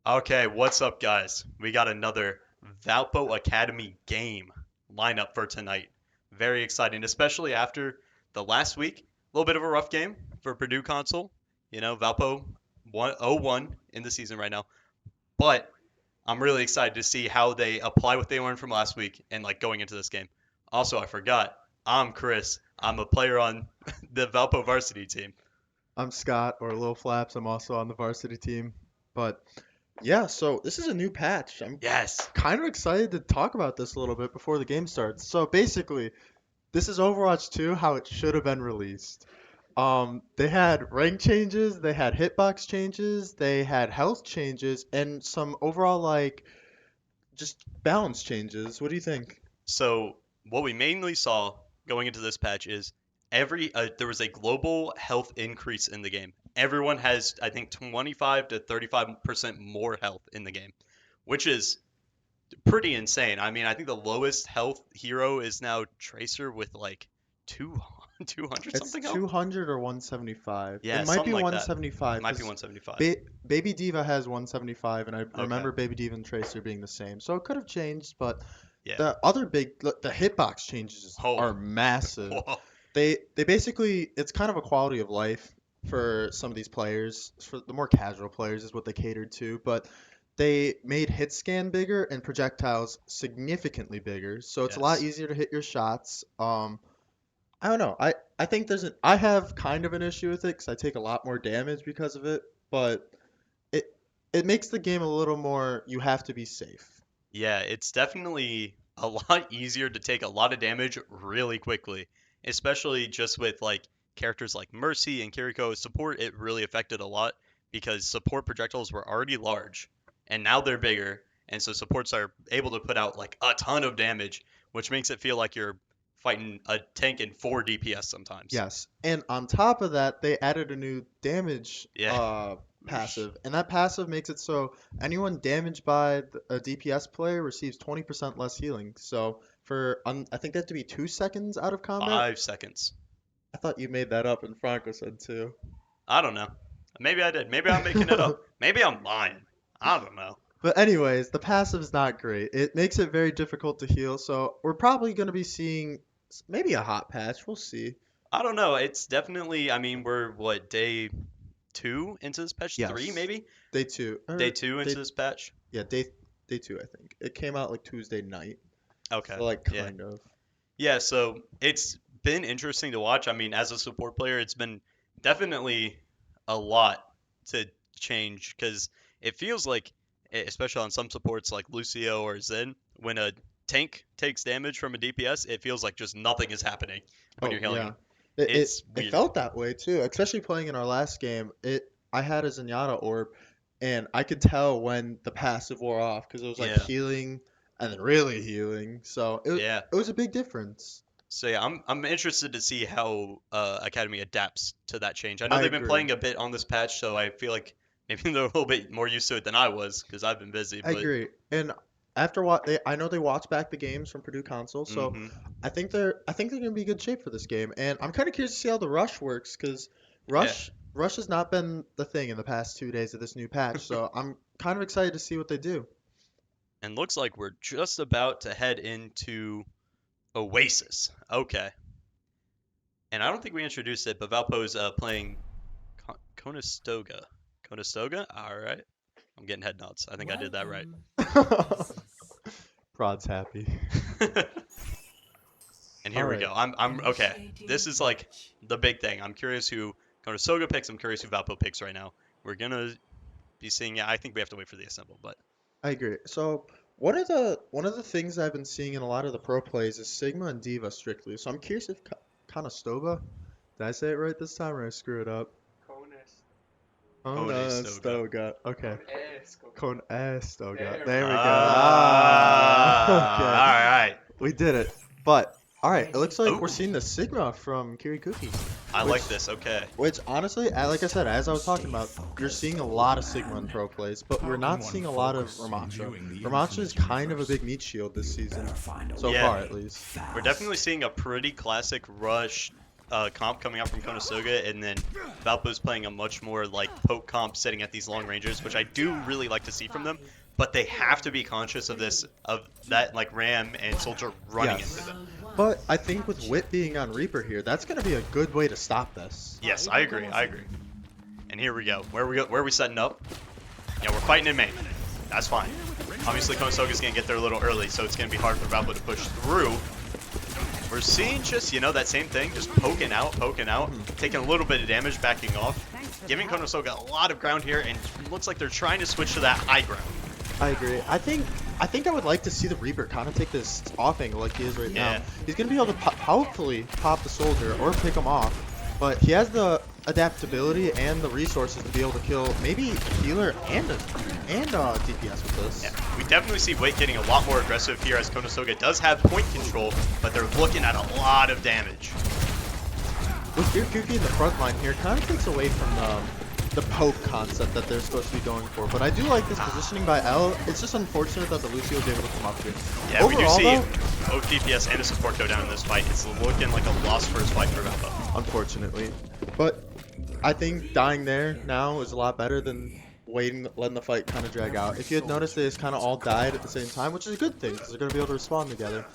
Okay, what's up, guys? We got another Valpo Academy game lineup for tonight. Very exciting, especially after the last week. A little bit of a rough game for Purdue console. Valpo 1-0-1 in the season right now. But I'm really excited to see how they apply what they learned from last week and like going into this game. Also, I forgot, I'm Chris. I'm a player on the Valpo varsity team. I'm Scott, or Lil Flaps. I'm also on the varsity team. But yeah, so this is a new patch. I'm Yes. kind of excited to talk about this a little bit before the game starts. So basically, this is Overwatch 2, how it should have been released. They had rank changes, they had hitbox changes, they had health changes, and some overall just balance changes. What do you think? So what we mainly saw going into this patch is there was a global health increase in the game. Everyone has, I think, 25 to 35% more health in the game, which is pretty insane. I mean, I think the lowest health hero is now Tracer with like 200, 200 It's something health. 200 or 175. It Yeah, might be something like that. It 175 might be because 175. Baby Diva has 175, and I Okay. remember Baby Diva and Tracer being the same. So it could have changed, but Yeah. the hitbox changes Oh. are massive. Whoa. They basically it's kind of a quality of life for some of these players. For the more casual players is what they catered to, but they made hit scan bigger and projectiles significantly bigger, so it's a lot Yes. easier to hit your shots. I don't know. I think I have kind of an issue with it because I take a lot more damage because of it, but it it makes the game a little more. You have to be safe. Yeah, it's definitely a lot easier to take a lot of damage really quickly, especially just with like characters like Mercy and Kiriko. Support, it really affected a lot because support projectiles were already large and now they're bigger, and so supports are able to put out like a ton of damage, which makes it feel like you're fighting a tank in 4 DPS sometimes. Yes, and on top of that, they added a new damage Yeah. passive, and that passive makes it so anyone damaged by a DPS player receives 20% less healing. So I think that to be 2 seconds out of combat. 5 seconds. I thought you made that up, and Franco said too. I don't know. Maybe I did. Maybe I'm making it up. Maybe I'm lying. I don't know. But anyways, the passive's not great. It makes it very difficult to heal, so we're probably going to be seeing maybe a hot patch. We'll see. I don't know. It's definitely. I mean, we're what, day two into this patch? Three, Yes. maybe? Day two. Day two into Day this patch? yeah, day two, I think. It came out like Tuesday night. Okay. So like Yeah. kind of. Yeah. So it's been interesting to watch. I mean, as a support player, it's been definitely a lot to change because it feels like, especially on some supports like Lucio or Zen, when a tank takes damage from a DPS, it feels like just nothing is happening when Oh you're healing yeah. them. It, it It's it weird. felt that way too, especially playing in our last game. It I had a Zenyatta orb, and I could tell when the passive wore off because it was like Yeah. healing and then really healing. So Yeah. it was a big difference. So yeah, I'm interested to see how Academy adapts to that change. I know I they've been agree. playing a bit on this patch, so I feel like maybe they're a little bit more used to it than I was because I've been busy. I But agree. And after what I know they watch back the games from Purdue console, so hmm I think they're gonna be in good shape for this game. And I'm kind of curious to see how the rush works because yeah, rush has not been the thing in the past 2 days of this new patch. So I'm kind of excited to see what they do. and looks like we're just about to head into Oasis. Okay, and I don't think we introduced it, but Valpo's playing Conestoga. Conestoga. All right, I'm getting head nods. I think I did that right. Prod's happy. And All here we right. go. I'm okay. This is like the big thing. I'm curious who Konosuga picks. I'm curious who Valpo picks right now. We're gonna be seeing. Yeah, I think we have to wait for the assemble, but I agree. So one of the things I've been seeing in a lot of the pro plays is Sigma and Diva strictly. So I'm curious if Conestoga, did I say it right this time or I screw it up? Konestoga. Conestoga. Okay. Conestoga. Ah, There we go. Ah, okay. all right. We did it. But all right, it looks like we're Ooh, seeing the Sigma from Kirikuki, I which like this. Okay. which honestly, like I said, as I was talking about, you're seeing a lot of Sigma in pro plays, but we're not seeing a lot of Ramattra. Ramattra is kind of a big meat shield this season, so Yeah, far at least. we're definitely seeing a pretty classic rush comp coming out from Conestoga, and then Valpo's playing a much more like poke comp, sitting at these long ranges, which I do really like to see from them. But they have to be conscious of that like Ram and Soldier running Yes. into them. But I think with Wit being on Reaper here, that's going to be a good way to stop this. Yes, I agree. I agree. And here we go. Where are we setting up? Yeah, we're fighting in main. That's fine. Obviously, Conestoga's going to get there a little early, so it's going to be hard for Valpo to push through. We're seeing just, that same thing, just poking out, taking a little bit of damage, backing off, giving Conestoga a lot of ground here, and it looks like they're trying to switch to that high ground. I agree. I think I would like to see the Reaper kind of take this off angle like he is right now. He's going to be able to hopefully pop the Soldier or pick him off, but he has the adaptability and the resources to be able to kill maybe healer and DPS with this. Yeah, we definitely see Wait getting a lot more aggressive here as Conestoga does have point control, but they're looking at a lot of damage. With your Kuki in the front line here, kind of takes away from the poke concept that they're supposed to be going for. But I do like this positioning by L. It's just unfortunate that the Lucio was able to come up here. Yeah, Overall, we do see both DPS and a support go down in this fight. It's looking like a loss first fight for Valpo. Unfortunately. But I think dying there now is a lot better than waiting, letting the fight kind of drag out. If you had noticed, they just kind of all died at the same time, which is a good thing because they're going to be able to respawn together.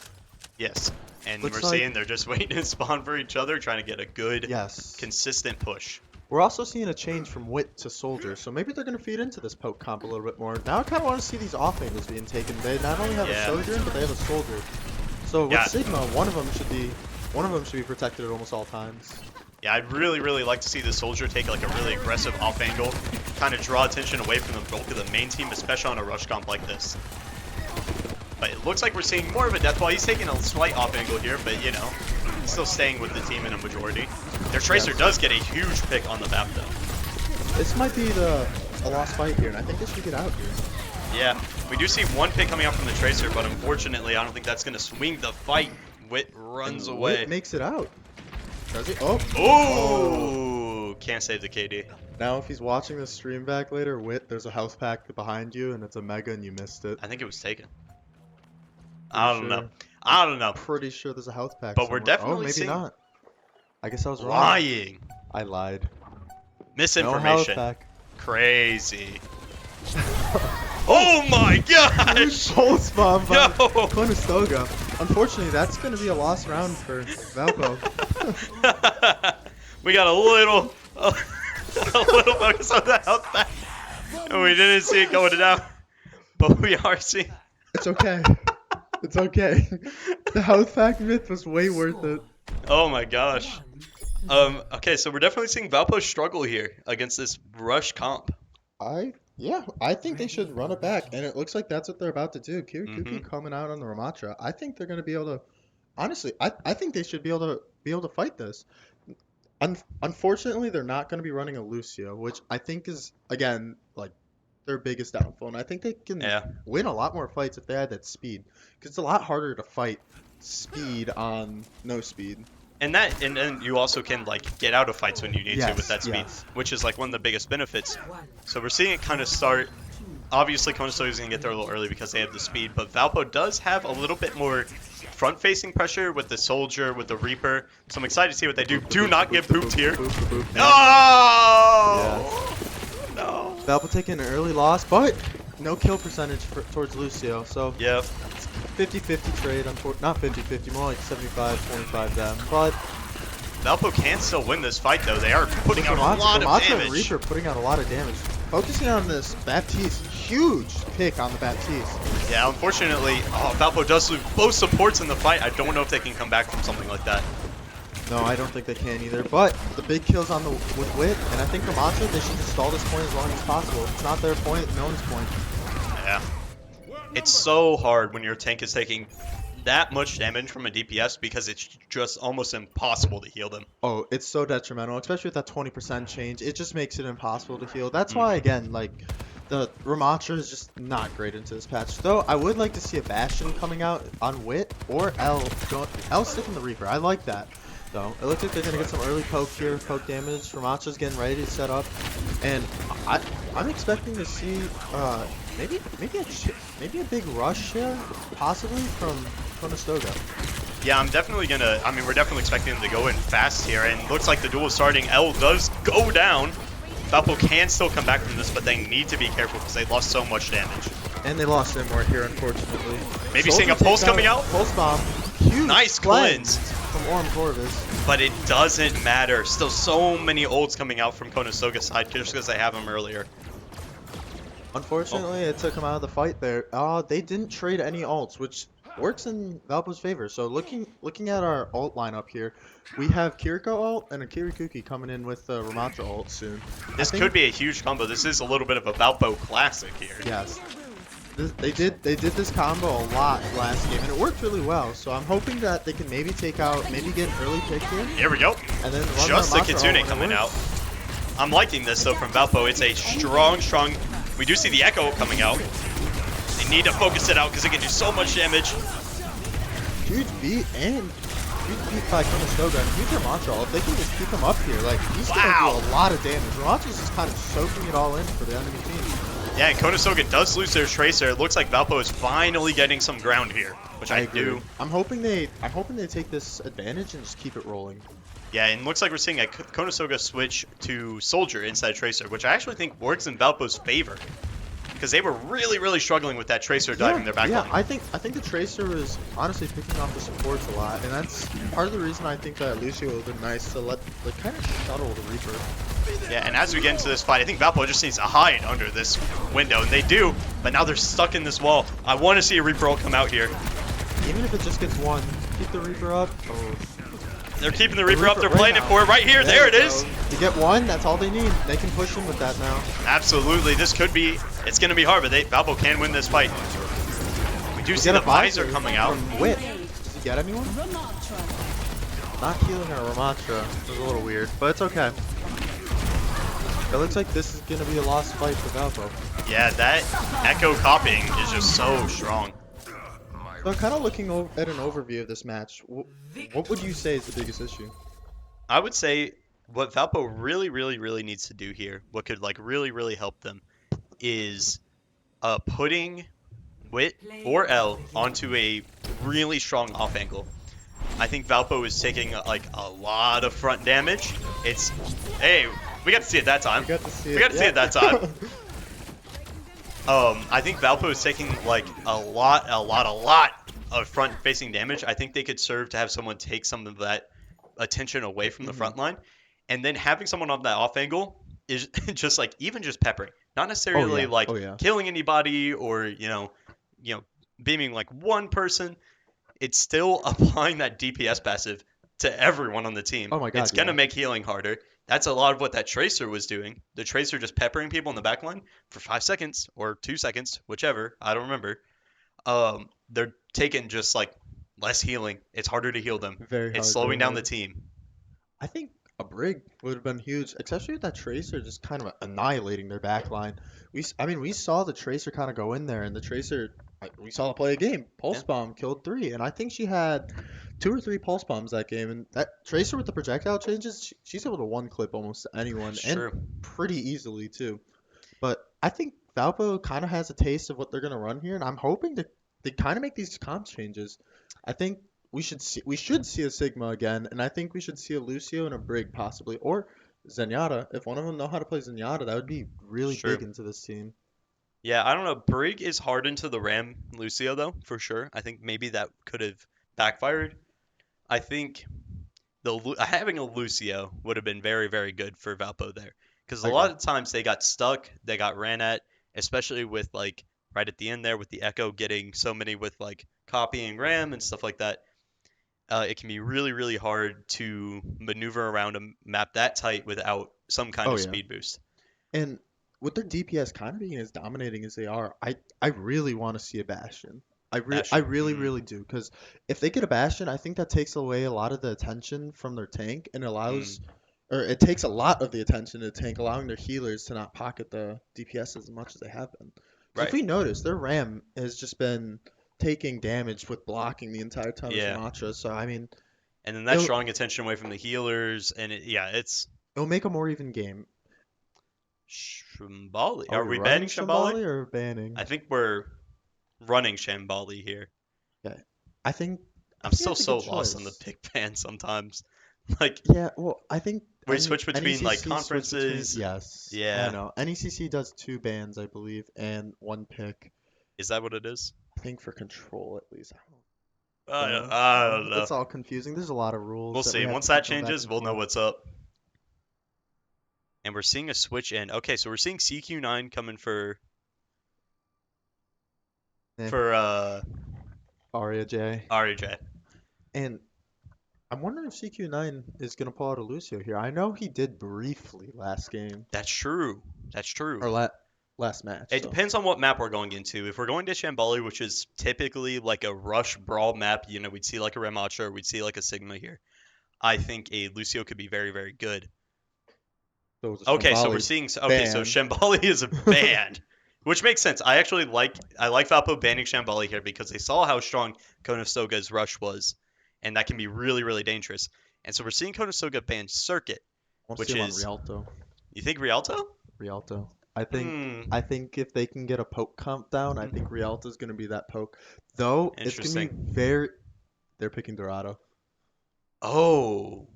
Yes, and Looks we're like- seeing they're just waiting to spawn for each other, trying to get a good, consistent push. We're also seeing a change from Wit to Soldier, so maybe they're going to feed into this poke comp a little bit more. Now I kind of want to see these off angles being taken. They not only have a Sojourn, but they have a Soldier. So with Sigma, one of them should be protected at almost all times. Yeah, I'd really like to see the Soldier take like a really aggressive off angle, kind of draw attention away from the bulk of the main team, especially on a rush comp like this. But it looks like we're seeing more of a death ball. He's taking a slight off angle here, but he's still staying with the team in a majority. Their Tracer does get a huge pick on the map though. This might be a lost fight here, and I think they should get out here. Yeah, we do see one pick coming out from the Tracer, but unfortunately I don't think that's going to swing the fight. Wit runs away. Wit makes it out. Does he? Oh! Can't save the KD. Now if he's watching the stream back later, Wit, there's a health pack behind you, and it's a mega, and you missed it. I think it was taken. I don't know. Pretty sure there's a health pack. But we're definitely maybe seeing... not. I guess I was wrong. Lying. I lied. Misinformation. No health pack. Crazy. Oh my gosh! Pulse bomb by Yo! Conestoga. Unfortunately, that's going to be a lost round for Valpo. We got a little focus on the health pack, and we didn't see it going down. But we are seeing. It's okay. It's okay. The health pack myth was way worth it. Oh my gosh. Okay, so we're definitely seeing Valpo struggle here against this rush comp. I think they should run it back, and it looks like that's what they're about to do. Kirikuki coming out on the Ramatra. I think they're going to be able to. Honestly, I think they should be able to fight this. Unfortunately, they're not going to be running a Lucio, which I think is again like their biggest downfall. And I think they can win a lot more fights if they had that speed, because it's a lot harder to fight speed on no speed. And then you also can like get out of fights when you need to with that speed, which is like one of the biggest benefits. So we're seeing it kind of start. Obviously, Conestoga is going to get there a little early because they have the speed, but Valpo does have a little bit more front-facing pressure with the Soldier, with the Reaper. So I'm excited to see what they do. Do not get pooped here. Oh! No. Valpo taking an early loss, but no kill percentage towards Lucio. So 50-50 trade, not 50-50, more like 75-25 them. But Valpo can still win this fight, though. They are putting out a lot of damage. And Reaper putting out a lot of damage. Focusing on this Baptiste, huge pick on the Baptiste. Yeah, unfortunately, Valpo does lose both supports in the fight. I don't know if they can come back from something like that. No, I don't think they can either. But the big kills on with Wit, and I think for Mantra, they should just stall this point as long as possible. If it's not their point, no one's point. Yeah. It's so hard when your tank is taking that much damage from a DPS because it's just almost impossible to heal them. Oh, it's so detrimental, especially with that 20% change. It just makes it impossible to heal. That's why, again, like, the Ramatra is just not great into this patch. Though, I would like to see a Bastion coming out on Wit or L sticking the Reaper. I like that. So, it looks like they're going to get some early poke here, poke damage. Ramatra's getting ready to set up. And I'm expecting to see maybe a big rush here, possibly from Conestoga. Yeah, I'm definitely gonna. I mean, we're definitely expecting them to go in fast here, and looks like the duel is starting. L does go down. Valpo can still come back from this, but they need to be careful because they lost so much damage. And they lost their more here, unfortunately. Maybe seeing a pulse coming out. Pulse bomb. Huge Nice cleanse from Orm Corvus. But it doesn't matter. Still so many ults coming out from Conestoga's side just because they have them earlier. Unfortunately, it took him out of the fight there. They didn't trade any ults, which works in Valpo's favor. So looking at our ult lineup here, we have Kiriko ult and a Kirikuki coming in with Ramatra ult soon. This could be a huge combo. This is a little bit of a Valpo classic here. Yes. They did this combo a lot last game, and it worked really well. So I'm hoping that they can maybe get an early pick here. Here we go. And then just the Kitsune coming out. I'm liking this though from Valpo. It's a strong. We do see the Echo coming out. They need to focus it out because it can do so much damage. Huge beat by Conestoga and huge Ramatra. If they can just keep him up here, like he's gonna do a lot of damage. Ramatra's just kind of soaking it all in for the enemy team. Yeah, and Conestoga does lose their Tracer. It looks like Valpo is finally getting some ground here, which I do. I'm hoping they take this advantage and just keep it rolling. Yeah, and looks like we're seeing a Conestoga switch to Soldier inside Tracer, which I actually think works in Valpo's favor. Because they were really struggling with that Tracer diving their backline. Yeah, I think the Tracer was honestly picking off the supports a lot, and that's part of the reason I think that Lucio would have been nice to kind of shuttle the Reaper. Yeah, and as we get into this fight, I think Valpo just needs to hide under this window, and they do, but now they're stuck in this wall. I want to see a Reaper ult come out here. Even if it just gets one, keep the Reaper up. Oh. They're keeping the Reaper up. They're playing it for it right here. There it is. You get one. That's all they need. They can push him with that now. Absolutely. This could be. It's going to be hard, but Valpo can win this fight. We do see the visor coming out. Wit. Does he get anyone? Not healing our Ramatra was a little weird, but it's okay. It looks like this is going to be a lost fight for Valpo. Yeah, that Echo copying is just so strong. So kind of looking at an overview of this match, what would you say is the biggest issue? I would say what Valpo really needs to do here, what could like really help them, is putting Wit or L onto a really strong off angle. I think Valpo is taking like a lot of front damage. Hey, we got to see it that time. We got to see it that time. I think Valpo is taking like a lot of front-facing damage. I think they could serve to have someone take some of that attention away from the front line, and then having someone on that off angle is just like even just peppering, not necessarily killing anybody or beaming like one person. It's still applying that DPS passive to everyone on the team. Oh my god! It's gonna make healing harder. That's a lot of what that Tracer was doing. The Tracer just peppering people in the backline for 5 seconds or 2 seconds, whichever. I don't remember. They're taking just like less healing. It's harder to heal them. It's slowing down the team. I think a Brig would have been huge, especially with that Tracer just kind of annihilating their backline. We saw the Tracer kind of go in there, and the Tracer, we saw her play a game. Pulse Bomb killed 3, and I think she had 2 or 3 Pulse Bombs that game. And that Tracer with the projectile changes, she's able to one-clip almost anyone, and pretty easily too. But I think Valpo kind of has a taste of what they're going to run here, and I'm hoping they kind of make these comp changes. I think we should see a Sigma again, and I think we should see a Lucio and a Brig possibly, or Zenyatta. If one of them know how to play Zenyatta, that would be really big into this team. Yeah, I don't know. Brig is hard into the Ram Lucio though, for sure. I think maybe that could have backfired. I think having a Lucio would have been very good for Valpo there, because a lot of times they got stuck, they got ran at, especially with like right at the end there with the Echo getting so many with like copying Ram and stuff like that. It can be really hard to maneuver around a map that tight without some kind of speed boost. And with their DPS kind of being as dominating as they are, I really want to see a Bastion. I really do, because if they get a Bastion, I think that takes away a lot of the attention from their tank and allows, or it takes a lot of the attention to the tank, allowing their healers to not pocket the DPS as much as they have been. If we notice, their Ram has just been taking damage with blocking the entire time of Sumatra, so I mean, and then that's drawing attention away from the healers, and it'll make a more even game. Shambali, are we banning Shambali or banning? I think we're running Shambali here. Yeah, I think I'm think still that's a so good lost on the choice. pick ban sometimes. Like, Yeah, well, I think where you switch between like NECC switch between. conferences. Yes, I Yeah. know. NECC does two bans, I believe, and one pick. Is that what it is? I think for control at least. I don't don't, know. I don't know. It's all confusing. There's a lot of We'll rules that we see. have Once to that keep going back changes, and we'll know forth. what's up. And we're seeing a switch in. Okay, so we're seeing CQ9 coming for Eh, for Aria J. RJ. And I'm wondering if CQ9 is gonna pull out a Lucio here. I know he did briefly last game That's true. That's true. or last match. It So depends on what map we're going into. If we're going to Shambali, which is typically like a rush brawl map, we'd see like a Remacha or we'd see like a Sigma here. I think a Lucio could be very, very good. it was a Okay, so we're Shambali seeing. Okay, so ban. Shambali is a banned, which makes sense. I like Valpo banning Shambali here because they saw how strong Conestoga's rush was, and that can be really, really dangerous. And so we're seeing Conestoga ban Circuit, I want to see which him on is Rialto. you think Rialto? Rialto. I think Hmm. I think if they can get a poke comp down, I think Rialto's gonna be that poke. Though it's gonna be Interesting. very. They're picking Dorado. Oh,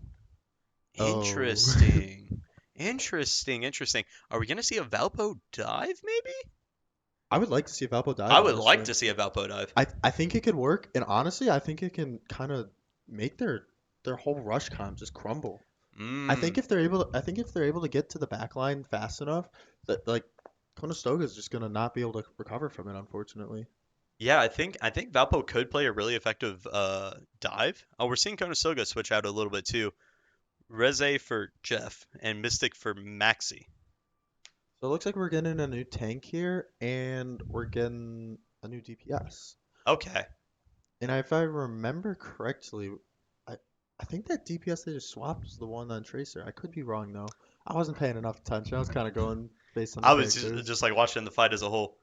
Oh. interesting. Interesting. Are we gonna see a Valpo dive? Maybe. I would like to see a Valpo I dive, would like honestly. to see a Valpo dive. I think it could work, and honestly, I think it can kind of make their whole rush comp just crumble. Hmm. I think if they're able to get to the back line fast enough, that like Conestoga is just gonna not be able to recover from it, unfortunately. Yeah, I think Valpo could play a really effective dive. Oh, we're seeing Conestoga switch out a little bit too. Reze for Jeff and Mystic for Maxi. So it looks like we're getting a new tank here, and we're getting a new DPS. Okay. And if I remember correctly, I I think that DPS they just swapped was the one on Tracer. I could be wrong though. I wasn't paying enough attention. I was kind of going based on the I was just, characters. just like watching the fight as a whole.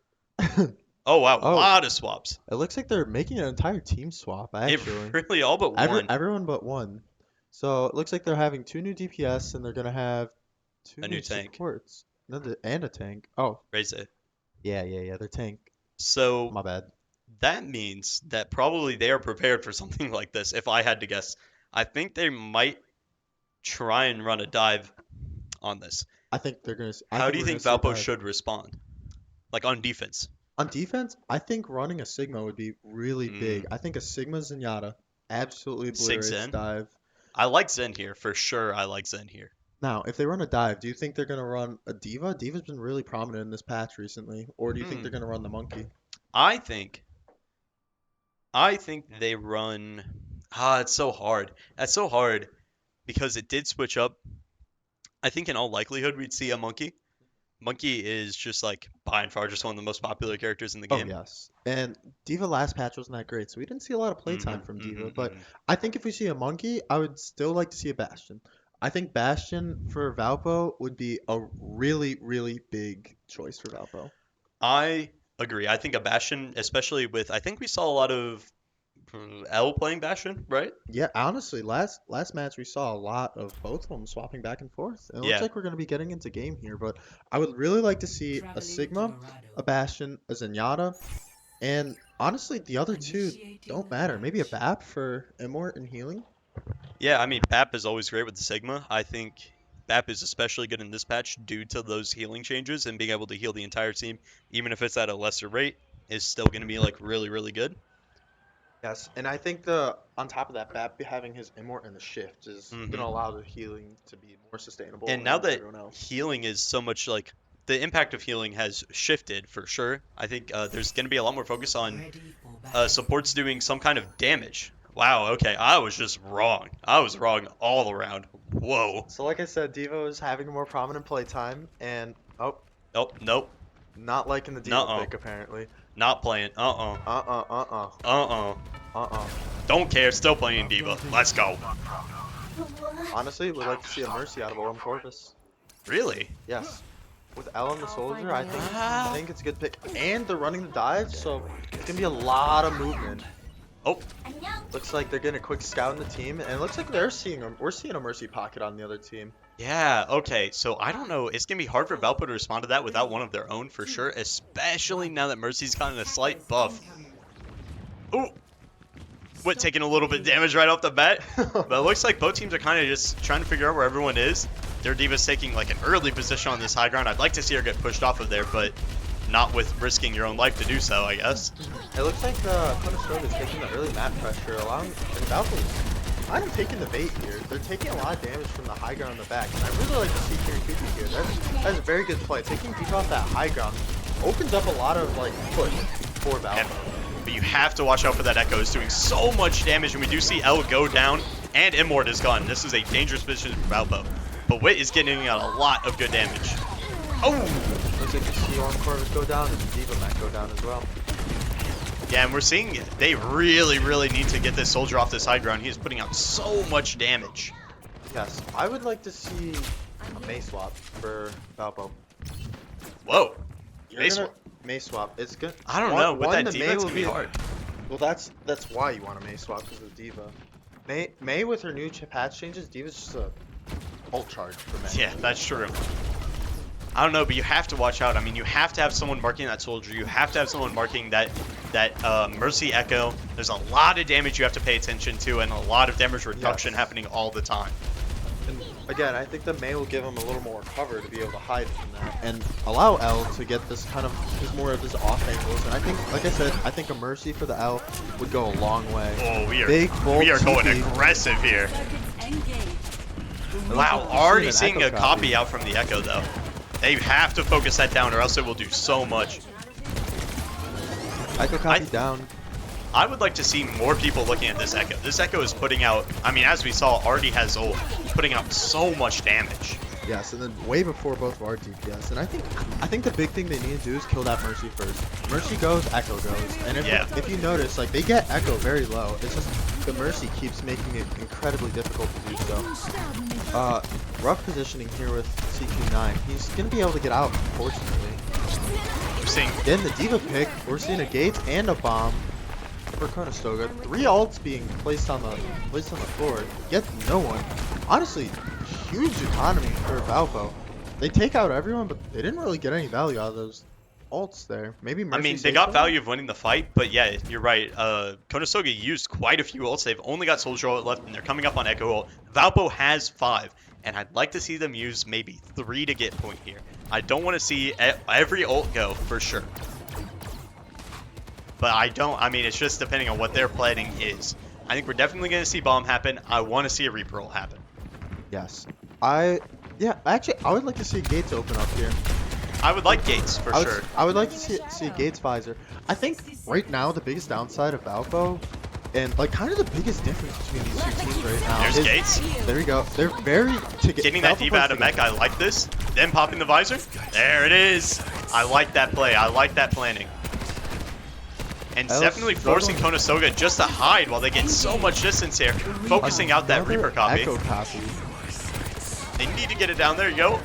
Oh wow, a Oh, lot of swaps. it looks like they're making an entire team swap It actually. really all but one. Everyone but one. So it looks like they're having two new DPS and they're gonna have two A new new tank. supports. And a tank. Oh, Reze. yeah. They're tank. So My bad. that means that probably they are prepared for something like this. If I had to guess, I think they might try and run a dive on this. I How think do you we're gonna think see a Valpo dive. should respond? Like on defense? On defense, I think running a Sigma would be really big. Mm, I think a Sigma Zenyatta absolutely Sig obliterates Zen? dive. I like Zen here for sure. I like Zen here. Now, if they run a dive, do you think they're gonna run a Diva? Diva's been really prominent in this patch recently. Or do you think they're Hmm. gonna run the Monkey? I think I think they run. It's so hard. That's so hard because it did switch up. I think in all likelihood we'd see a monkey. Monkey is just like by and far just one of the most popular characters in the Oh game. yes. And Diva last patch wasn't that great, so we didn't see a lot of Hmm playtime from Diva. But hmm I think if we see a Monkey, I would still like to see a Bastion. I think Bastion for Valpo would be a really, really big choice for Valpo. I agree. I think a Bastion, especially with, I think we saw a lot of L playing Bastion, right? Yeah, honestly, last match we saw a lot of both of them swapping back and forth. And it looks Yeah. like we're going to be getting into game here, but I would really like to see a Traveling to Sigma, a Dorado. Bastion, a Zenyatta, and honestly, the other two Initiating don't matter. Maybe a launch. BAP for Immort and healing. Yeah, I mean, BAP is always great with the Sigma. I think BAP is especially good in this patch due to those healing changes and being able to heal the entire team, even if it's at a lesser rate, is still going to be like really, really good. Yes, and I think the on top of that, BAP having his Immort and the shift is going to hmm allow the healing to be more sustainable And now and that everyone else. healing is so much like the impact of healing has shifted for sure. I think there's going to be a lot more focus on Ready for battle. supports doing some kind of damage. Wow, okay, I was just wrong. I was wrong all around. Whoa. So like I said, Devo is having more prominent playtime, and oh, Oh, nope. not liking the Devo Nuh-uh. pick apparently. Not playing. Uh-uh. Uh-uh. Uh-uh. Uh-uh. Don't care. Still playing Diva. Let's go. Honestly, would like to see a Mercy out of Orem Corvus. Really? Yes. With Ellen the Soldier, I Ah. think it's a good pick. And they're running the dive, so it's gonna be a lot of movement. Oh, Looks like they're getting a quick scout in the team, and it looks like we're seeing a Mercy pocket on the other team. yeah. Okay, so I don't know. It's going to be hard for Valpo to respond to that without one of their own for sure, especially now that Mercy's gotten a slight buff. Ooh, Wit taking a little bit of damage right off the bat. But it looks like both teams are kind of just trying to figure out where everyone is. Their Diva's taking like an early position on this high ground. I'd like to see her get pushed off of there, but not with risking your own life to do so, I guess. It looks like Conestoga is taking the early map pressure, allowing Valpo's kind of taking the bait here. They're taking a lot of damage from the high ground in the back, and I really like to see Kirikuchi here. That's a very good play. Taking Diva off that high ground opens up a lot of like push for Valpo. But you have to watch out for that Echo. It's doing so much damage, and we do see L go down, and Immort is gone. This is a dangerous position for Valpo. But Wit is getting out a lot of good damage. Oh! Looks like the C1 Corvus go down, and the Diva might go down as well. Yeah, and we're seeing they really, really need to get this soldier off this high ground. He is putting out so much damage. Yes, I would like to see a May swap for Valpo. Whoa. May swap. May swap. It's good. I don't know, with that Diva, it's going to be hard. Well, that's why you want a May swap, because of Diva. May with her new patch changes, Diva's just a ult charge for May. Yeah, that's true. I don't know, but you have to watch out. I mean, you have to have someone marking that soldier. You have to have someone marking that Mercy Echo. There's a lot of damage you have to pay attention to, and a lot of damage reduction happening all the time. And again, I think the May will give him a little more cover to be able to hide from that, and allow L to get this kind of more of his off angles. And I think, like I said, I think a Mercy for the L would go a long way. Oh, we are TP. going aggressive here. Wow, already seeing a copy out from the Echo though. They have to focus that down, or else it will do so much. Echo copy down. I would like to see more people looking at this Echo. This Echo is putting out, I mean, as we saw, already has ult, putting out so much damage. Yes, and then way before both of our DPS. And I think the big thing they need to do is kill that Mercy first. Mercy goes, Echo goes. And if you notice, like, they get Echo very low. It's just the Mercy keeps making it incredibly difficult to do so. Rough positioning here with CQ9. He's going to be able to get out, unfortunately. We're seeing Getting the Diva pick. We're seeing a Gate and a bomb for Conestoga. 3 ults being placed on the floor. Yet no one. Honestly, huge economy for Valpo. They take out everyone, but they didn't really get any value out of those ults there. Maybe Mercy I mean, they saved got them? value of winning the fight, but yeah, you're right. Conestoga used quite a few ults. They've only got Soldier ult left, and they're coming up on Echo ult. Valpo has 5, and I'd like to see them use maybe 3 to get point here. I don't want to see every ult go, for sure. But I mean, it's just depending on what their planning is. I think we're definitely going to see bomb happen. I want to see a Reaper ult happen. Yes. Actually, I would like to see Gates open up here. I would like Gates, for sure. I would like to see Gates visor. I think right now the biggest downside of Valpo, and like kind of the biggest difference between these two teams right now There's is, Gates. There we go. They're very Getting that Diva out of mech, I like this. Then popping the visor. There it is. I like that play. I like that planning. And definitely forcing Conestoga just to hide while they get so much distance here. Focusing out that Reaper copy. Echo copy. They need to get it down there. Yo.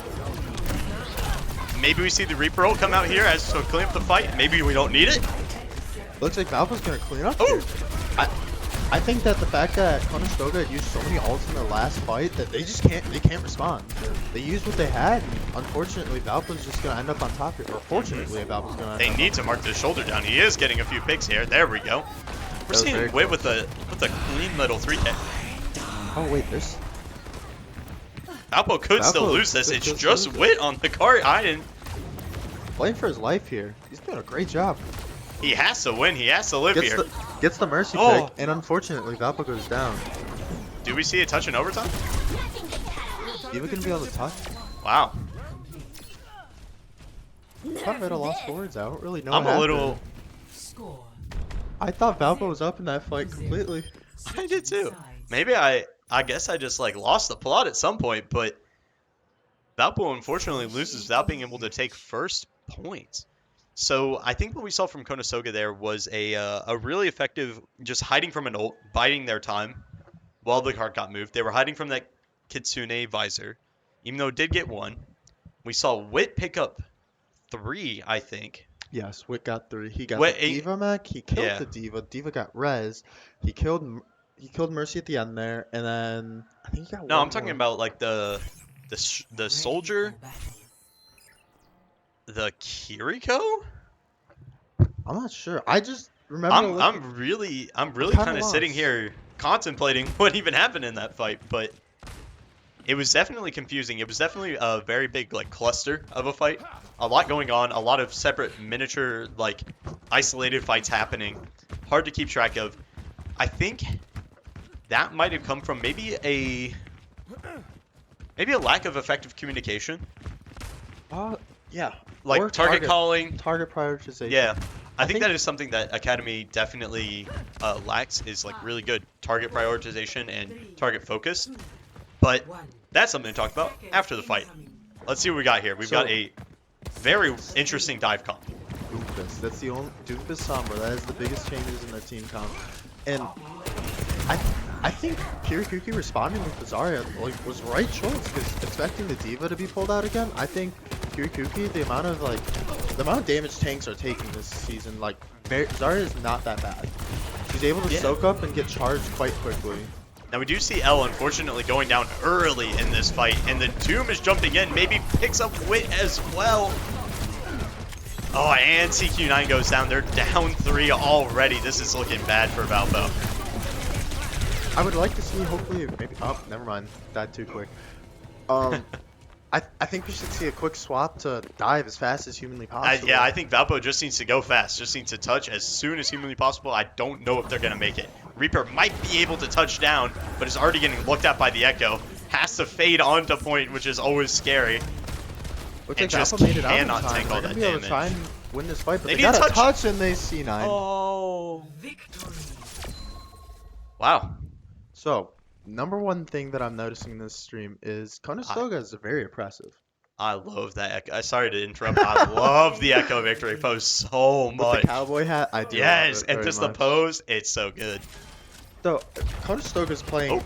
Maybe we see the Reaper ult come out here as to clean up the fight. Maybe we don't need it. Looks like Valpo's gonna clean up Oh. here. I think that the fact that Conestoga used so many ults in their last fight that they can't respond. They used what they had, and unfortunately Valpo's just gonna end up on top here. Or fortunately Valpo's gonna They need to mark this shoulder down. He is getting a few picks here. There we go. We're seeing Wit with a clean little 3K. Oh wait, there's Valpo could still lose this. It's just Wit on the cart. I didn't. playing for his life here. He's doing a great job. He has to win. He has to live here. Gets the Mercy pick, and unfortunately Valpo goes down. Do we see a touch in overtime? Diva gonna be able to touch? Wow. I thought Riddle lost forwards. I don't really know. I'm a little. I thought Valpo was up in that fight completely. I did too. Maybe I guess I just like lost the plot at some point, but Valpo unfortunately loses without being able to take first points. So I think what we saw from Conestoga there was a really effective just hiding from an ult, biding their time while the card got moved. They were hiding from that Kitsune visor, even though it did get 1. We saw Wit pick up 3, I think. Yes, Wit got 3. He got Wit, the Diva mech. He killed the Diva. Diva got res. He killed Mercy at the end there, and then I think he got. No, I'm talking about like the soldier. The Kiriko? I'm not sure. remember looking. I'm We're really kind of kind of sitting lost. here contemplating what even happened in that fight, but it was definitely confusing. It was definitely a very big like cluster of a fight. A lot going on, a lot of separate miniature like isolated fights happening. Hard to keep track of. I think that might have come from maybe a lack of effective communication, Uh, yeah. Or like target calling. target prioritization. Yeah, I I think think. that is something that Academy definitely lacks is like really good target prioritization and target focus. But that's something to talk about after the fight. Let's see what we got here. We've got So a very interesting dive comp. Doofus. That's the only Doofus Sombra. That is the biggest changes in their team comp. And I I think Kirikuki responding with the Zarya like was right choice because expecting the Diva to be pulled out again. I think Kirikuki, the amount of damage tanks are taking this season, like Zarya is not that bad. She's able to Yeah. soak up and get charged quite quickly. Now we do see L unfortunately going down early in this fight, and the Doom is jumping in, maybe picks up Wit as well. Oh, and CQ9 goes down. They're down 3 already. This is looking bad for Valpo. I would like to see hopefully maybe oh never mind, died too quick. Um I think we should see a quick swap to dive as fast as humanly possible. Yeah, I think Valpo just needs to go fast, just needs to touch as soon as humanly possible. I don't know if they're going to make it. Reaper might be able to touch down, but is already getting looked at by the Echo. Has to fade onto point, which is always scary. Looks And like just Alpha made it out in cannot time. take They're all gonna that be able to try damage. and win this fight, but They they need a got a touch. touch and they C9. Oh. Wow. So, number one thing that I'm noticing in this stream is Conestoga is very oppressive. I love that Echo. Sorry to interrupt. I love the Echo victory pose so With the much. cowboy hat, I do Yes, love it and very just the much. pose, it's so good. So, Conestoga's playing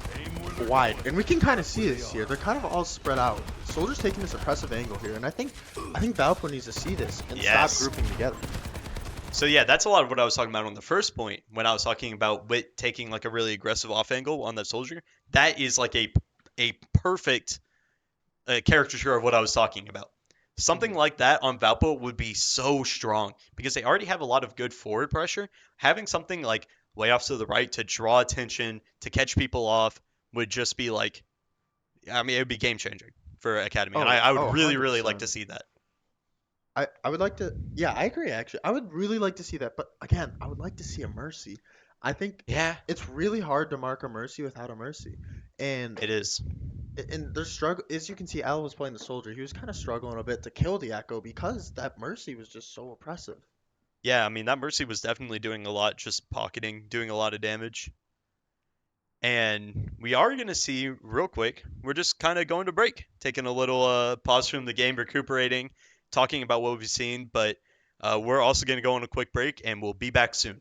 wide, and we can kind of see this here. They're kind of all spread out. Soldier's taking this oppressive angle here, and I think Valpo needs to see this and Yes. stop grouping together. So yeah, that's a lot of what I was talking about on the first point when I was talking about Wit taking like a really aggressive off angle on that soldier. That is like a perfect caricature of what I was talking about. Something like that on Valpo would be so strong because they already have a lot of good forward pressure. Having something like way off to the right to draw attention, to catch people off would just be like, I mean, it would be game changing for Academy. And I would really, really like 100%. to see that. I would like to, yeah, I agree actually. I would really like to see that, but again, I would like to see a Mercy. I think Yeah, it's really hard to mark a Mercy without a Mercy. And it is. their struggle, as you can see, Al was playing the soldier. He was kind of struggling a bit to kill the Echo because that Mercy was just so oppressive. Yeah, I mean, that Mercy was definitely doing a lot, just pocketing, doing a lot of damage. And we are going to see real quick, we're just kind of going to break, taking a little pause from the game, recuperating, talking about what we've seen. But we're also going to go on a quick break, and we'll be back soon.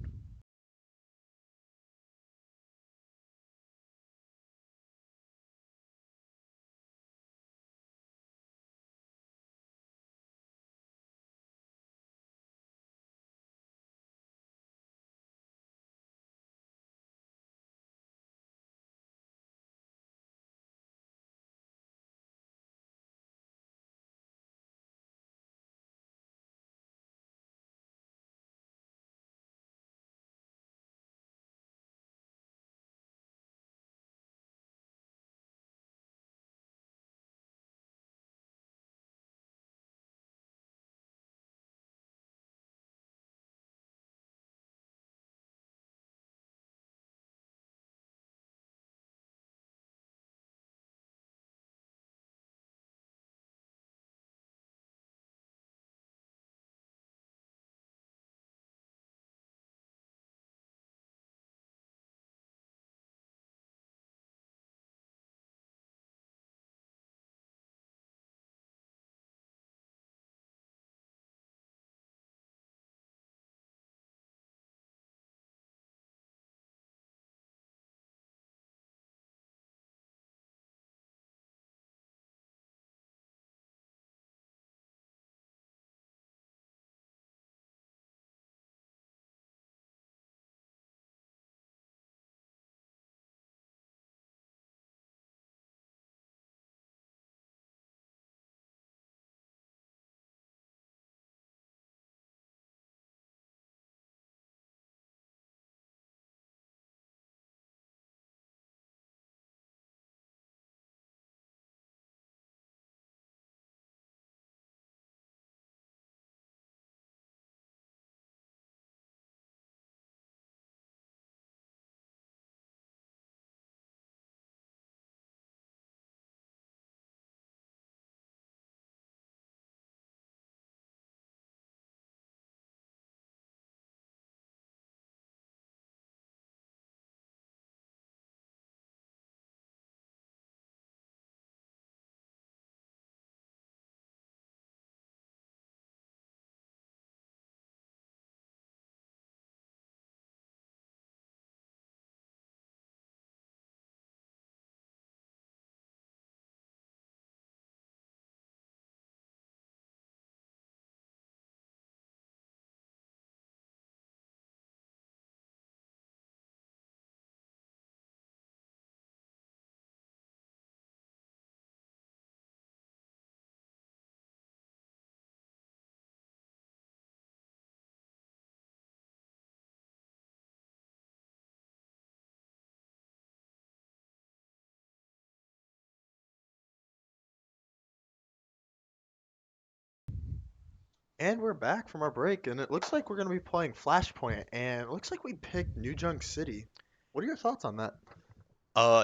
And we're back from our break, and it looks like we're going to be playing Flashpoint, and it looks like we picked New Junk City. What are your thoughts on that?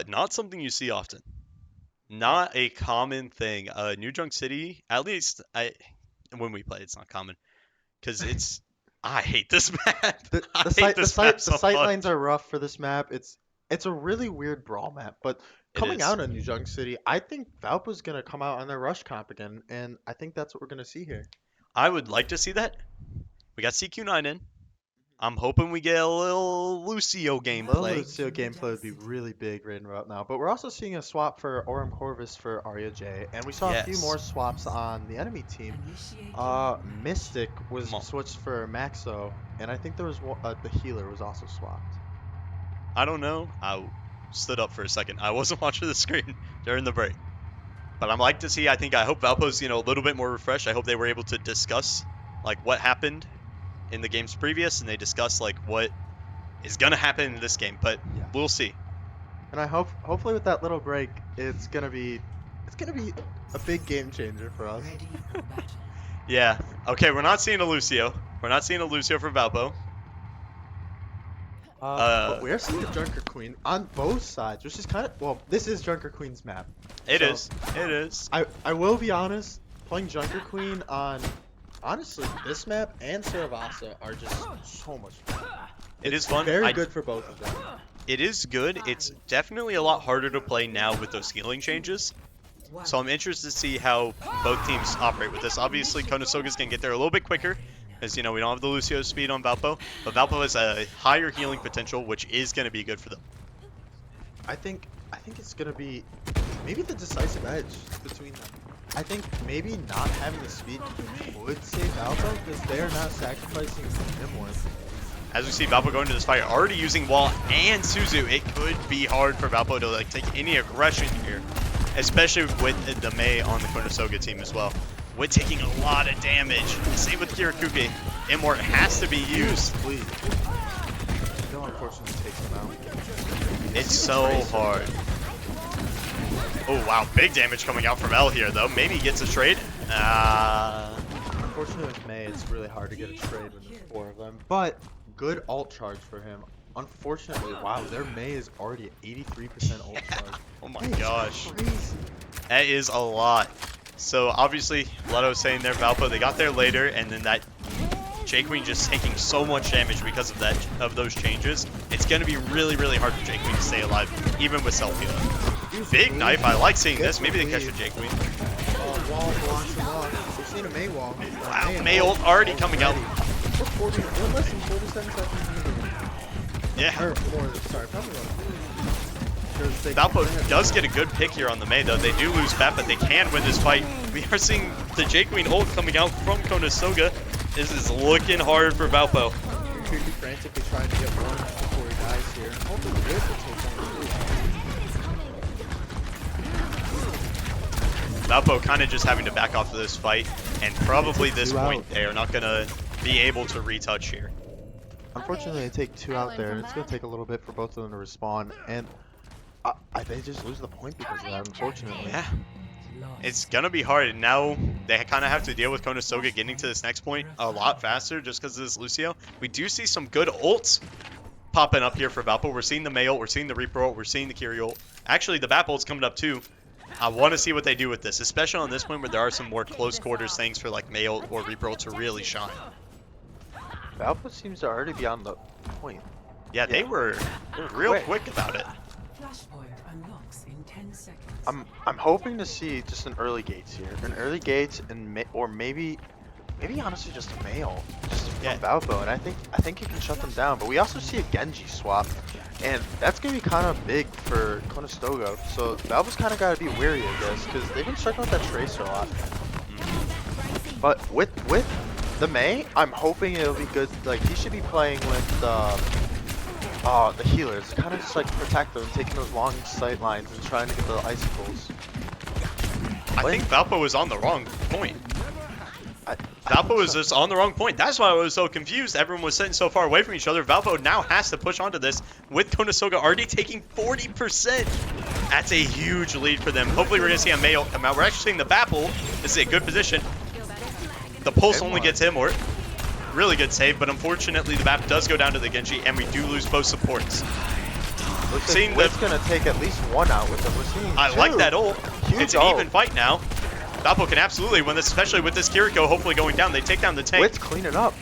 Not something you see often. Not a common thing. New Junk City, at least when we play, it's not common because it's. I hate this map. I hate this map The so sight much. lines are rough for this map. It's a really weird brawl map, but It coming is. out of New Junk City, I think Valpo's going to come out on their rush comp again, and I think that's what we're going to see here. I would like to see that. We got CQ9 in. I'm hoping we get a little Lucio Little gameplay. Lucio gameplay would be really big right about now, but we're also seeing a swap for Orem Corvus for Arya J, and we saw a few Yes. more swaps on the enemy team. Mystic was Come on. switched for Maxo, and I think there was the healer was also swapped. I don't know. I stood up for a second. I wasn't watching the screen during the break. But I'm like to see. I hope Valpo's a little bit more refreshed. I hope they were able to discuss like what happened in the games previous, and they discuss like what is gonna happen in this game. But Yeah. we'll see. And I hopefully with that little break, it's gonna be a big game changer for us. Yeah. Okay. We're not seeing a Lucio. We're not seeing a Lucio for Valpo. But we're seeing a Junker Queen on both sides, which is kind of well. This is Junker Queen's map. It So, is. It is. I will be honest, playing Junker Queen on honestly this map and Saravasa are just so much fun. It It's is fun. Very good for both of them. It is good. It's definitely a lot harder to play now with those healing changes. So I'm interested to see how both teams operate with this. Obviously, Conestoga's going to get there a little bit quicker, as we don't have the Lucio speed on Valpo. But Valpo has a higher healing potential, which is going to be good for them. I think it's gonna be maybe the decisive edge between them. I think maybe not having the speed would save Alpha because they are not sacrificing him with. As we see Valpo going to this fight, already using Wall and Suzu, it could be hard for Valpo to take any aggression here, especially with the Mei on the Conestoga team as well. With taking a lot of damage. Same with Kirakuke. Immort has to be used. Please. No, unfortunately, takes him out. It's so hard. Oh wow, big damage coming out from L here though. Maybe he gets a trade. Unfortunately, with Mei, it's really hard to get a trade when there's 4 of them. But good ult charge for him. Unfortunately, wow, their Mei is already at 83% ult charge. Oh my That is gosh. crazy. That is a lot. So obviously, Leto was saying there, Valpo, they got there later, and then that J-Queen just taking so much damage because of those changes. It's going to be really, really hard for J-Queen to stay alive, even with self-healing. Big knife, I like seeing this. Maybe they catch a J-Queen. Wall blocks him off. We've seen a Mei wall. Wow, Mei ult already coming out. We're less than 47 seconds into the game. Yeah. Or more, sorry, probably more. Valpo does get a good pick here on the Mei, though. They do lose Bat, but they can win this fight. We are seeing the J-Queen ult coming out from Conestoga. This is looking hard for Valpo. Could be frantically trying to get one before he dies here. Hopefully the Wiz will take one. Valpo kind of just having to back off of this fight, and probably this 2 point out. they are not going to be able to retouch here. Unfortunately, they take 2 out there, and it's going to take a little bit for both of them to respawn, and they just lose the point because of that, unfortunately. Yeah. It's going to be hard, and now they kind of have to deal with Conestoga getting to this next point a lot faster just because of this Lucio. We do see some good ults popping up here for Valpo. We're seeing the Mei ult, we're seeing the Reaper ult, we're seeing the Kiri ult. Actually, the Bap ult's coming up too. I want to see what they do with this, especially on this point where there are some more close quarters things for like Mei ult or Reaper ult to really shine. Valpo seems to already be on the point. Yeah, they were real quick about it. I'm hoping to see just an early gates here, an early gates, and or maybe honestly just a mail, just from Valpo, and I think you can shut them down. But we also see a Genji swap, and that's gonna be kind of big for Conestoga. So Valpo's kind of got to be wary of this because they've been struggling with that Tracer a lot. But with the Mei, I'm hoping it'll be good. Like he should be playing with the healers, kind of just like protect them, taking those long sight lines and trying to get the icicles. I think Valpo was on the wrong point. Valpo was just on the wrong point. That's why I was so confused. Everyone was sitting so far away from each other. Valpo now has to push onto this with Conestoga already taking 40%. That's a huge lead for them. Hopefully we're going to see a Mei ult come out. We're actually seeing the Bapple. This is a good position. The pulse only gets him, or really good save, but unfortunately the map does go down to the Genji, and we do lose both supports. Looks like Wit's gonna take at least one out with him. We're seeing I two. like that ult. Huge It's an ult. even fight now. Valpo can absolutely win this, especially with this Kiriko hopefully going down. They take down the tank. Wit's cleaning up.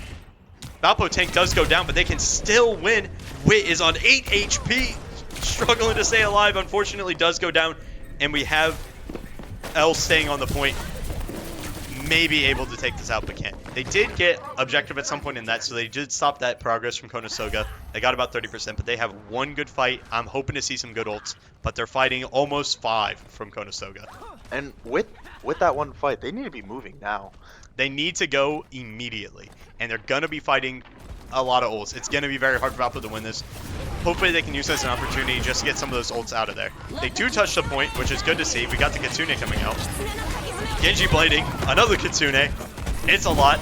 Valpo tank does go down, but they can still win. Wit is on 8 HP, struggling to stay alive. Unfortunately, does go down, and we have L staying on the point. Maybe able to take this out, but can't. They did get objective at some point in that, so they did stop that progress from Conestoga. They got about 30%, but they have one good fight. I'm hoping to see some good ults, but they're fighting almost 5 from Conestoga. And with that one fight, they need to be moving now. They need to go immediately, and they're going to be fighting a lot of ults. It's going to be very hard for Valpo to win this. Hopefully they can use this as an opportunity just to get some of those ults out of there. They do touch the point, which is good to see. We got the Kitsune coming out. Genji blading, another Kitsune. It's a lot.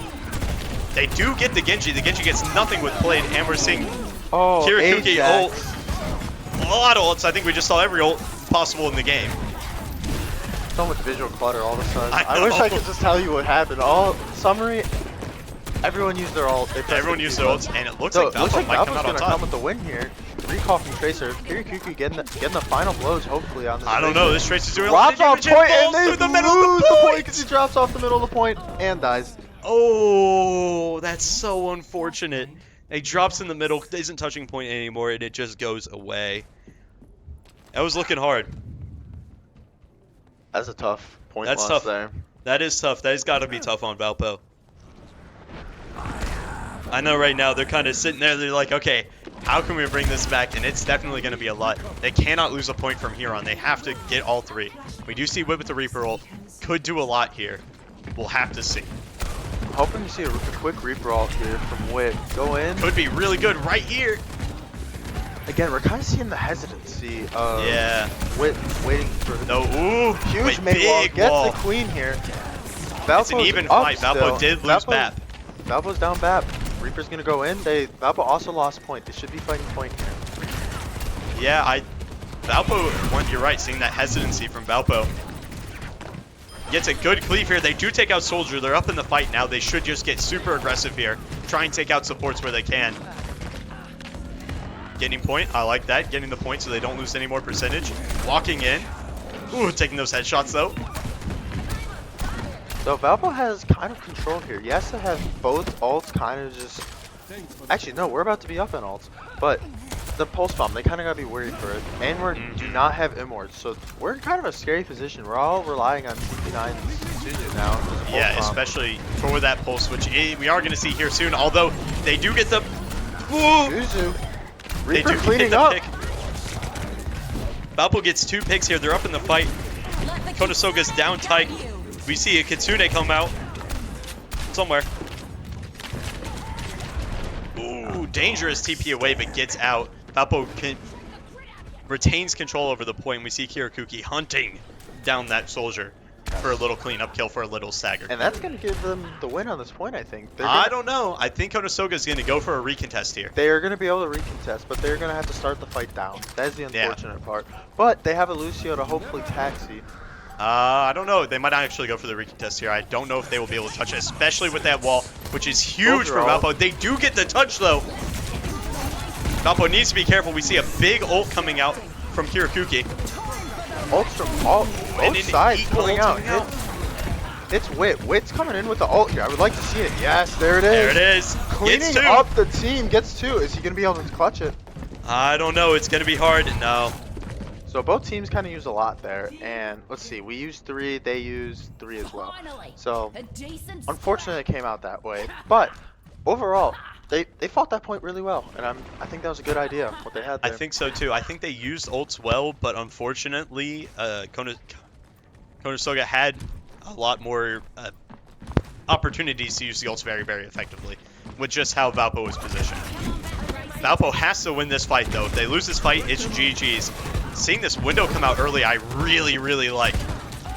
They do get the Genji. The Genji gets nothing with Blade, and we're seeing Kirikuki ult. A lot of ults. I think we just saw every ult possible in the game. So much visual clutter all of a sudden. I I wish I know. could just tell you what happened. Summary, everyone used their ult. Everyone used their ults, and it looks So like it looks Valpo like might come Valpo's out on gonna top. come with the win here. Recall from Tracer. Kirikuki getting the final blows hopefully on this. I don't know. This Tracer's doing a lot of Drops off damage. point and and falls they through the middle of lose the the point point. because he drops off the middle of the point and dies. Oh, that's so unfortunate. He drops in the middle, isn't touching point anymore, and it just goes away. That was looking hard. That's a tough point That's loss tough. there. That is tough. That has got to be tough on Valpo. I know right now they're kind of sitting there. They're like, okay, how can we bring this back? And it's definitely going to be a lot. They cannot lose a point from here on. They have to get all 3. We do see Whip with the Reaper ult. Could do a lot here. We'll have to see. I'm hoping to see a quick Reaper ult here from Wit. Go in. Could be really good right here. Again, we're kind of seeing the hesitancy of Wit waiting for No, ooh, huge wait, mid wall. big Gets wall. the queen here. It's an even fight. Valpo did lose BAP. Valpo's down BAP. Reaper's gonna go in. Valpo also lost point. They should be fighting point here. Yeah, Valpo, you're right, seeing that hesitancy from Valpo. Gets a good cleave here. They do take out Soldier. They're up in the fight now. They should just get super aggressive here. Try and take out supports where they can. Getting point. I like that. Getting the point so they don't lose any more percentage. Walking in. Ooh, taking those headshots though. So Valpo has kind of control here. He has to have both ults kind of just... Actually, no, we're about to be up on ults. But the pulse bomb, they kind of got to be worried for it. And we do not have immorts, so we're in kind of a scary position. We're all relying on CP9's Suzu now. Yeah, especially for that pulse, which we are going to see here soon. Although they do get the... Ooh! Suzu. They Reaper do get cleaning the up. pick. Valpo gets 2 picks here. They're up in the fight. Konosoga's down tight. We see a Kitsune come out somewhere. Ooh, dangerous TP away, but gets out. Valpo retains control over the point. We see Kirikuki hunting down that Soldier for a little cleanup kill, for a little stagger. And that's going to give them the win on this point, I think. I don't know. I think Konosoga is going to go for a recontest here. They are going to be able to recontest, but they're going to have to start the fight down. That is the unfortunate part. But they have a Lucio to hopefully taxi. I don't know. They might not actually go for the recontest here. I don't know if they will be able to touch it, especially with that wall, which is huge for Valpo. They do get the touch, though. Valpo needs to be careful. We see a big ult coming out from Kirikuki. Ults from both sides pulling out. It's Wit. Wit's coming in with the ult here. I would like to see it. Yes, there it is. There it is. Cleaning up the team. Gets 2. Is he going to be able to clutch it? I don't know. It's going to be hard. No. So both teams kind of use a lot there. And let's see. We used 3. They used 3 as well. So unfortunately it came out that way. But overall, they fought that point really well. And I think that was a good idea, what they had there. I think so, too. I think they used ults well, but unfortunately, Conestoga had a lot more opportunities to use the ults very, very effectively with just how Valpo was positioned. Valpo has to win this fight, though. If they lose this fight, it's GG's. Seeing this window come out early, I really, really like.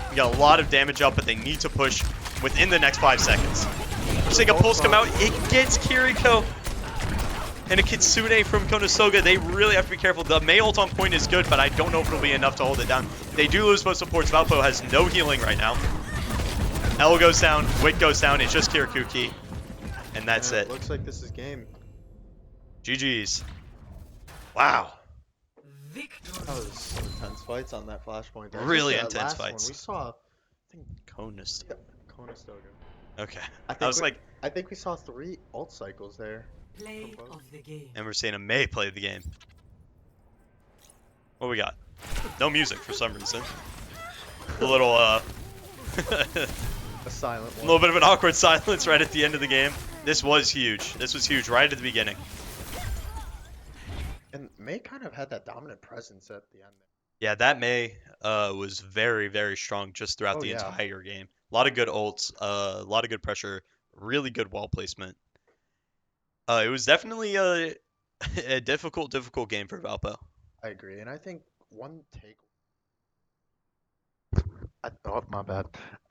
We got a lot of damage up, but they need to push within the next 5 seconds. We're seeing a pulse come out. It gets Kiriko. And a Kitsune from Conestoga. They really have to be careful. The Mei ult on point is good, but I don't know if it'll be enough to hold it down. They do lose both supports. Valpo has no healing right now. L goes down, Wick goes down, it's just Kirakuki. And that's Yeah, it. Looks like this is game. GG's. Wow. That was intense fights on that flashpoint. There. Really Just that intense last fights. One, we saw, I think, Conestoga. Conestoga. Okay. I I think was like, I think we saw 3 ult cycles there. Play From both. of the game. and we're seeing a May play the game. What we got? No music for some reason. A little, A silent a one. little bit of an awkward silence right at the end of the game. This was huge. This was huge right at the beginning. And May kind of had that dominant presence at the end. Yeah, that May was very, very strong just throughout Oh, the yeah. entire game. A lot of good ults, a lot of good pressure, really good wall placement. It was definitely a difficult game for Valpo. I agree, and I think one take. Oh, my bad.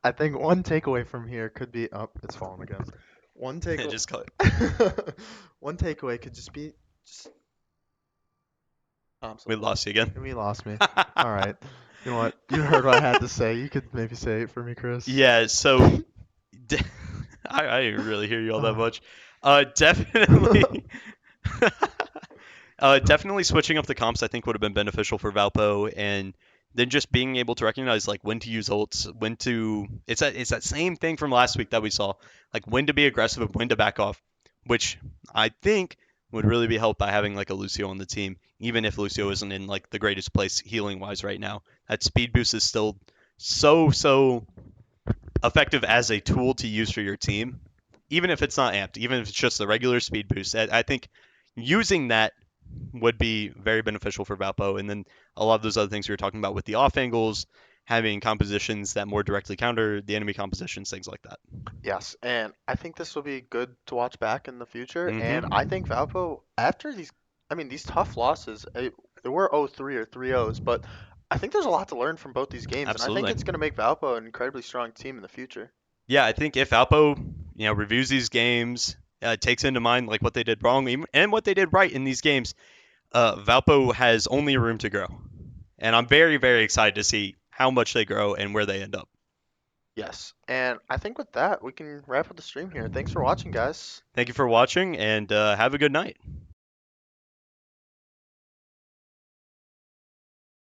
I think one takeaway from here could be. Oh, it's falling again. One takeaway. Just cut. One takeaway could just be. We lost you again. We lost me. All right. You know what? You heard what I had to say. You could maybe say it for me, Chris. Yeah, so I didn't really hear you all that much. Definitely, definitely switching up the comps I think would have been beneficial for Valpo, and then just being able to recognize like when to use ults, when to. It's that same thing from last week that we saw, like when to be aggressive and when to back off, which I think would really be helped by having like a Lucio on the team, even if Lucio isn't in like the greatest place healing wise right now. That speed boost is still so effective as a tool to use for your team, even if it's not amped, even if it's just the regular speed boost. I think using that would be very beneficial for Valpo, and then a lot of those other things we were talking about with the off angles, having compositions that more directly counter the enemy compositions, things like that. Yes, and I think this will be good to watch back in the future. Mhm. And I think Valpo, after these tough losses, there were 0-3 or 3-0s, but I think there's a lot to learn from both these games, and I Absolutely. think it's going to make Valpo an incredibly strong team in the future. Yeah, I think if Valpo, reviews these games, takes into mind like what they did wrong and what they did right in these games, Valpo has only room to grow, and I'm very, very excited to see how much they grow and where they end up. Yes, and I think with that, we can wrap up the stream here. Thanks for watching, guys. Thank you for watching, and have a good night.